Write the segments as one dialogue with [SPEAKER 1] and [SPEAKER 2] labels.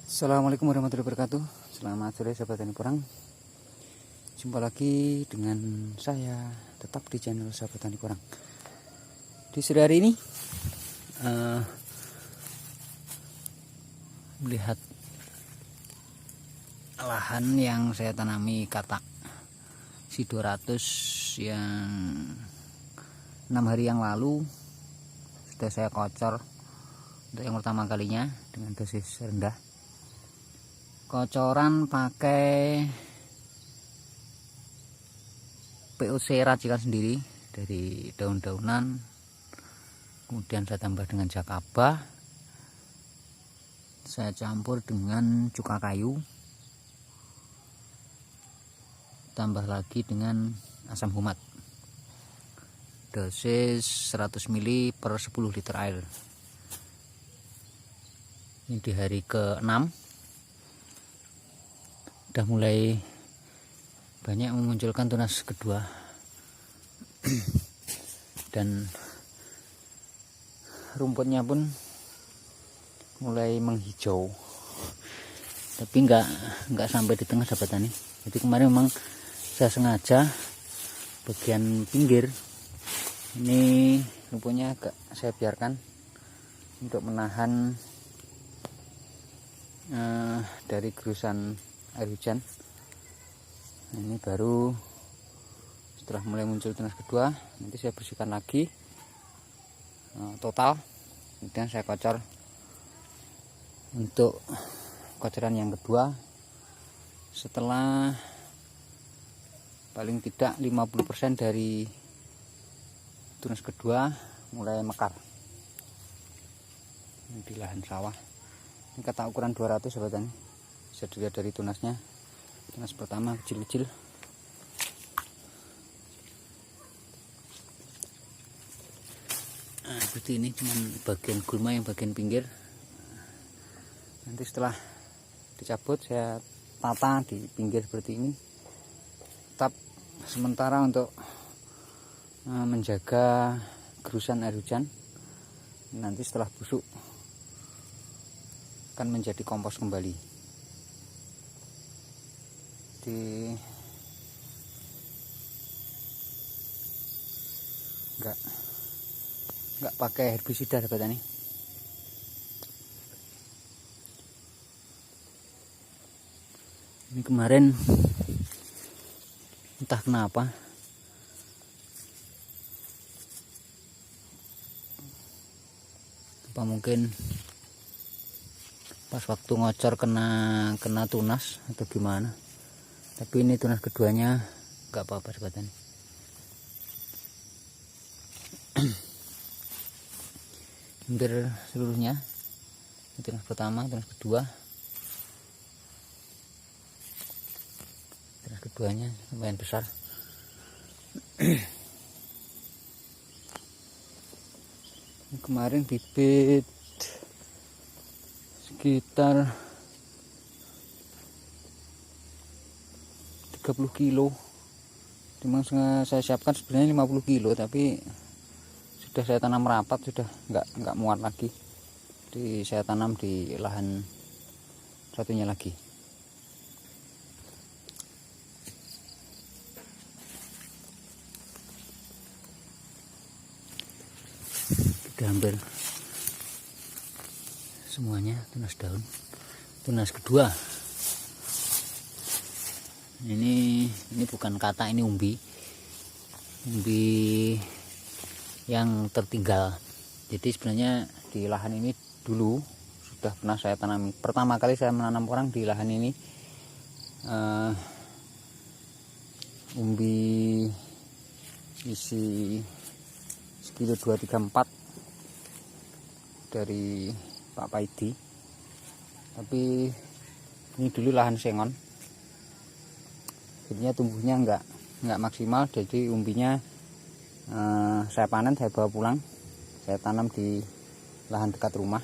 [SPEAKER 1] Assalamualaikum warahmatullahi wabarakatuh. Selamat sore sahabat tani porang. Jumpa lagi dengan saya tetap di channel sahabat tani porang. Di sore hari ini melihat lahan yang saya tanami katak si 200 yang 6 hari yang lalu sudah saya kocor untuk yang pertama kalinya dengan dosis rendah. Kocoran pakai POC racikan sendiri dari daun-daunan, kemudian saya tambah dengan jakaba, saya campur dengan cuka kayu, tambah lagi dengan asam humat, dosis 100 ml per 10 liter air. Ini di hari ke-6 udah mulai banyak memunculkan tunas kedua dan rumputnya pun mulai menghijau, tapi nggak sampai di tengah sahabat tani. Jadi kemarin memang saya sengaja bagian pinggir ini rumputnya agak saya biarkan untuk menahan dari gerusan air hujan. Nah, ini baru setelah mulai muncul tunas kedua, nanti saya bersihkan lagi total, kemudian saya kocor untuk kocoran yang kedua setelah paling tidak 50% dari tunas kedua mulai mekar. Ini di lahan sawah. Ini kata ukuran 200 sahabat tani. Bisa dilihat dari tunasnya. Tunas pertama kecil-kecil. Nah, seperti ini cuman bagian gulma yang bagian pinggir. Nanti setelah dicabut saya tata di pinggir seperti ini. Tetap sementara untuk menjaga gerusan air hujan. Nanti setelah busuk akan menjadi kompos kembali. Nggak pakai herbisida sahabat tani. Ini kemarin entah kenapa apa mungkin pas waktu ngocor kena tunas atau gimana, tapi ini tunas keduanya nggak apa-apa sahabat tani. Hampir seluruhnya, tunas pertama, tunas kedua, tunas keduanya lumayan besar. Kemarin bibit sekitar 30 kilo. Memang saya siapkan sebenarnya 50 kilo, tapi sudah saya tanam rapat, sudah nggak muat lagi. Jadi saya tanam di lahan satunya lagi. Sudah hampir semuanya tunas daun. Tunas kedua. Ini bukan kata, ini umbi yang tertinggal. Jadi sebenarnya di lahan ini dulu sudah pernah saya tanami. Pertama kali saya menanam porang di lahan ini, umbi isi sekilo 234 dari Pak Paidi. Tapi ini dulu lahan sengon, jadinya tumbuhnya nggak maksimal. Jadi umbinya saya panen, saya bawa pulang, saya tanam di lahan dekat rumah.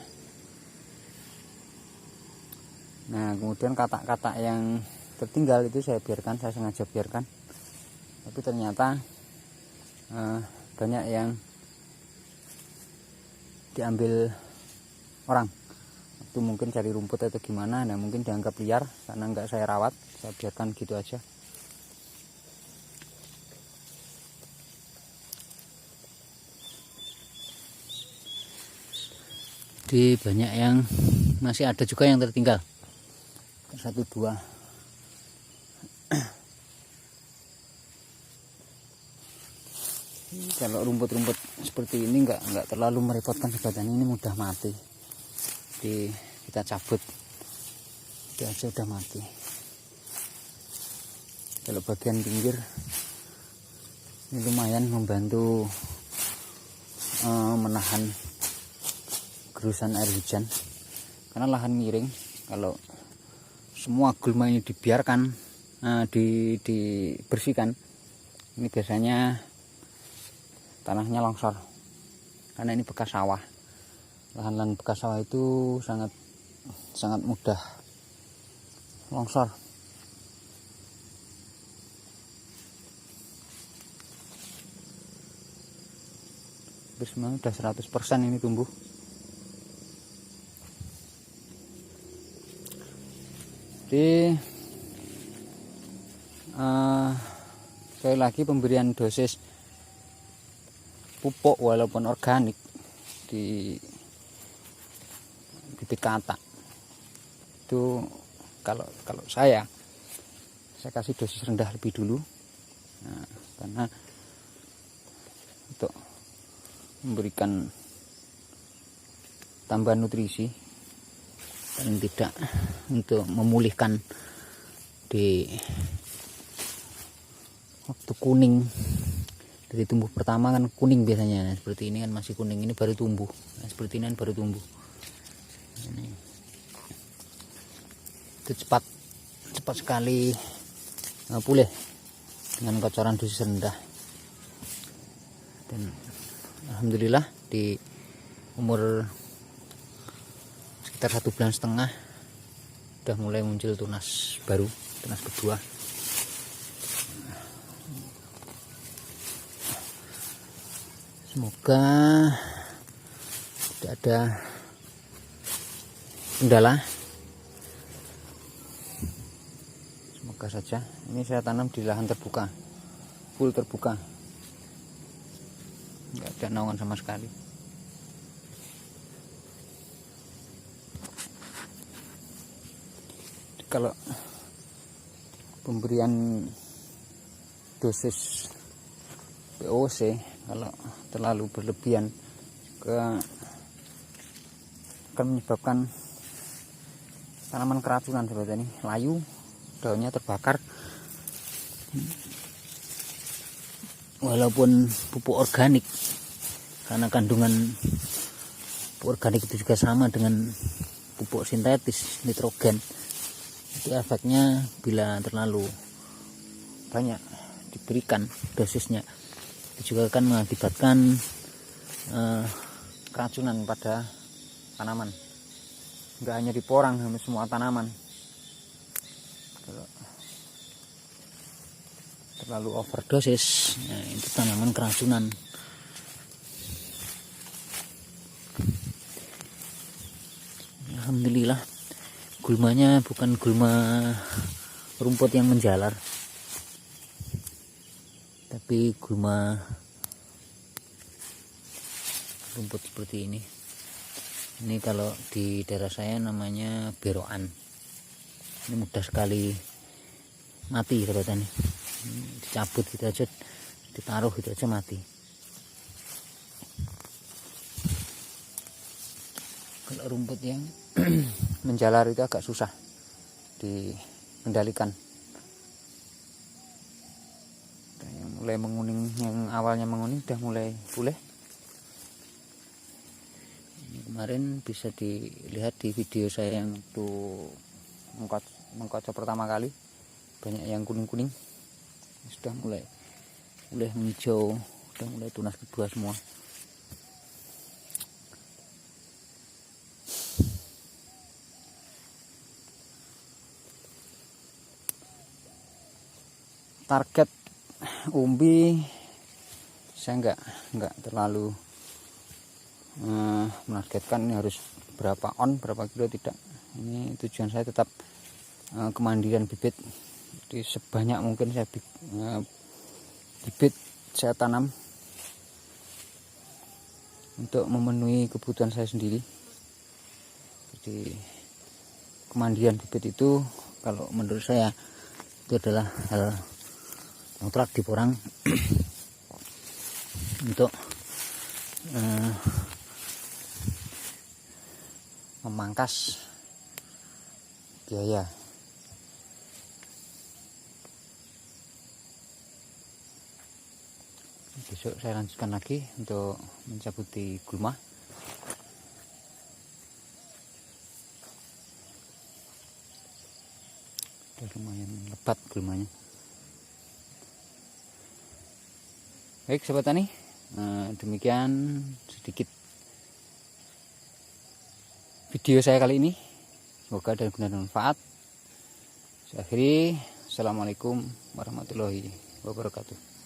[SPEAKER 1] Nah, kemudian katak-katak yang tertinggal itu saya biarkan, saya sengaja biarkan, tapi ternyata banyak yang diambil orang waktu mungkin cari rumput atau gimana. Nah mungkin dianggap liar karena nggak saya rawat, saya biarkan gitu aja. Jadi banyak yang masih ada juga yang tertinggal, 1, 2. Kalau rumput-rumput seperti ini nggak terlalu merepotkan sobat tani, ini mudah mati. Jadi kita cabut itu aja udah mati. Kalau bagian pinggir ini lumayan membantu menahan gerusan air hujan, karena lahan miring. Kalau semua gulma ini dibiarkan dibersihkan, ini biasanya tanahnya longsor, karena ini bekas sawah. Lahan-lahan bekas sawah itu sangat mudah longsor. Semuanya udah 100% ini tumbuh. Jadi sekali lagi pemberian dosis pupuk walaupun organik di bibit katak itu, kalau saya kasih dosis rendah lebih dulu. Nah, karena untuk memberikan tambahan nutrisi, paling tidak untuk memulihkan di waktu kuning dari tumbuh pertama. Kan kuning biasanya, nah, seperti ini kan masih kuning, ini baru tumbuh. Nah, seperti ini kan baru tumbuh. Ini itu cepat sekali pulih dengan kocoran dosis rendah. Dan alhamdulillah di umur sekitar 1,5 bulan udah mulai muncul tunas baru, tunas kedua. Semoga tidak ada kendala, semoga saja. Ini saya tanam di lahan terbuka, full terbuka, nggak ada naungan sama sekali. Kalau pemberian dosis POC kalau terlalu berlebihan akan menyebabkan tanaman keracunan seperti ini, layu, daunnya terbakar. Walaupun pupuk organik, karena kandungan pupuk organik itu juga sama dengan pupuk sintetis nitrogen, itu efeknya bila terlalu banyak diberikan dosisnya itu juga akan mengakibatkan keracunan pada tanaman. Enggak hanya di porang, hampir semua tanaman. Kalau terlalu overdosis, nah itu tanaman keracunan. Alhamdulillah gulmanya bukan gulma rumput yang menjalar, tapi gulma rumput seperti ini. Ini kalau di daerah saya namanya berokan. Ini mudah sekali mati sobat tani. Dicabut gitu aja, ditaruh gitu aja mati. Kalau rumput yang menjalar itu agak susah dikendalikan. Yang mulai menguning, yang awalnya menguning udah mulai pulih. Kemarin bisa dilihat di video saya yang waktu mengkocok pertama kali, banyak yang kuning-kuning, sudah mulai menghijau, sudah mulai tunas kedua semua. Target umbi saya nggak terlalu menargetkan ini harus berapa on, berapa kilo tidak. Ini tujuan saya tetap kemandirian bibit. Jadi sebanyak mungkin saya bibit saya tanam untuk memenuhi kebutuhan saya sendiri. Jadi kemandirian bibit itu kalau menurut saya itu adalah hal yang telah diporang untuk memangkas biaya. Besok saya lanjutkan lagi untuk mencabuti gulma. Udah lumayan lebat gulmanya. Baik sobat tani, demikian sedikit video saya kali ini. Semoga ada guna dan manfaat. Saya akhiri. Assalamualaikum warahmatullahi wabarakatuh.